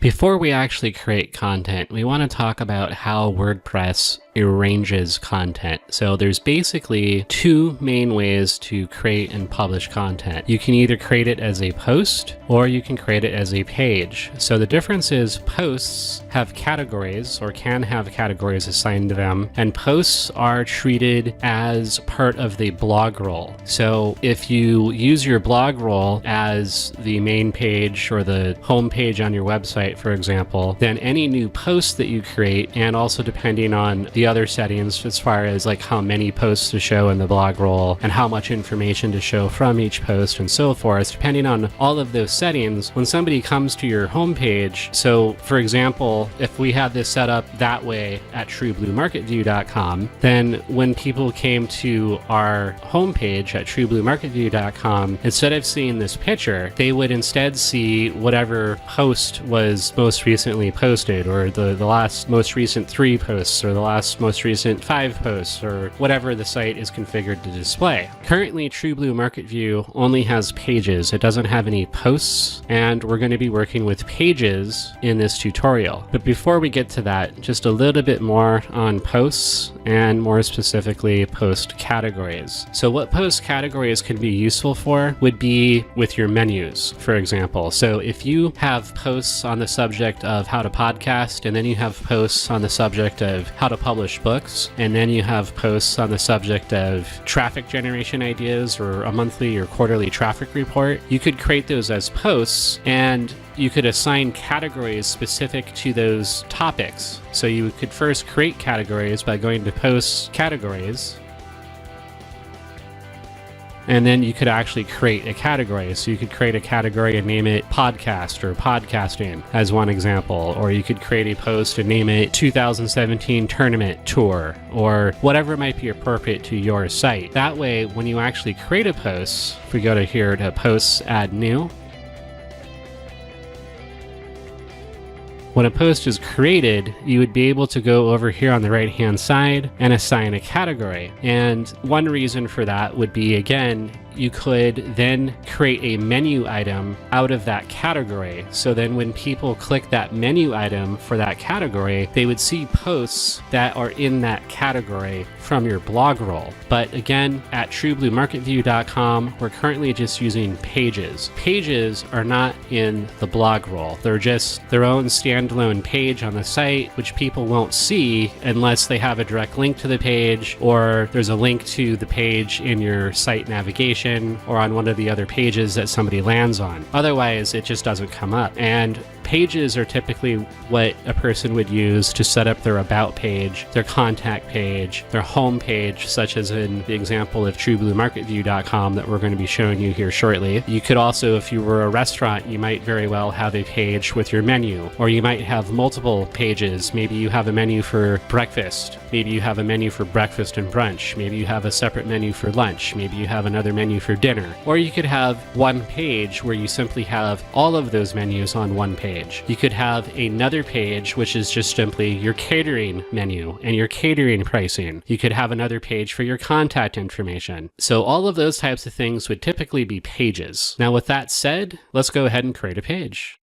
Before we actually create content, we want to talk about how WordPress arranges content. So there's basically two main ways to create and publish content. You can either create it as a post or you can create it as a page. So the difference is posts have categories or can have categories assigned to them, and posts are treated as part of the blog role. So if you use your blog role as the main page or the home page on your website, for example, then any new post that you create, and also depending on the other settings as far as like how many posts to show in the blog role and how much information to show from each post and so forth, depending on all of those settings, when somebody comes to your homepage, so for example, if we had this set up that way at truebluemarketview.com, then when people came to our homepage at truebluemarketview.com, instead of seeing this picture, they would instead see whatever post was most recently posted, or the last most recent 3 posts, or the last most recent 5 posts, or whatever the site is configured to display. Currently, TrueBlue Market View only has pages. It doesn't have any posts, and we're going to be working with pages in this tutorial. But before we get to that, just a little bit more on posts, and more specifically post categories. So what post categories can be useful for would be with your menus, for example. So if you have posts on the subject of how to podcast, and then you have posts on the subject of how to publish books, and then you have posts on the subject of traffic generation ideas, or a monthly or quarterly traffic report, you could create those as posts, and you could assign categories specific to those topics. So you could first create categories by going to post categories, and then you could actually create a category. So you could create a category and name it podcast or podcasting as one example, or you could create a post and name it 2017 tournament tour, or whatever might be appropriate to your site. That way, when you actually create a post, if we go to here to posts, add new, when a post is created, you would be able to go over here on the right-hand side and assign a category. And one reason for that would be, again, you could then create a menu item out of that category. So then when people click that menu item for that category, they would see posts that are in that category from your blog role. But again, at truebluemarketview.com, we're currently just using pages. Pages are not in the blog role. They're just their own standalone page on the site, which people won't see unless they have a direct link to the page, or there's a link to the page in your site navigation, or on one of the other pages that somebody lands on. Otherwise, it just doesn't come up. And pages are typically what a person would use to set up their about page, their contact page, their home page, such as in the example of truebluemarketview.com that we're going to be showing you here shortly. You could also, if you were a restaurant, you might very well have a page with your menu, or you might have multiple pages. Maybe you have a menu for breakfast. Maybe you have a menu for breakfast and brunch. Maybe you have a separate menu for lunch. Maybe you have another menu for dinner. Or you could have one page where you simply have all of those menus on one page. You could have another page which is just simply your catering menu and your catering pricing. You could have another page for your contact information. So all of those types of things would typically be pages. Now with that said, let's go ahead and create a page.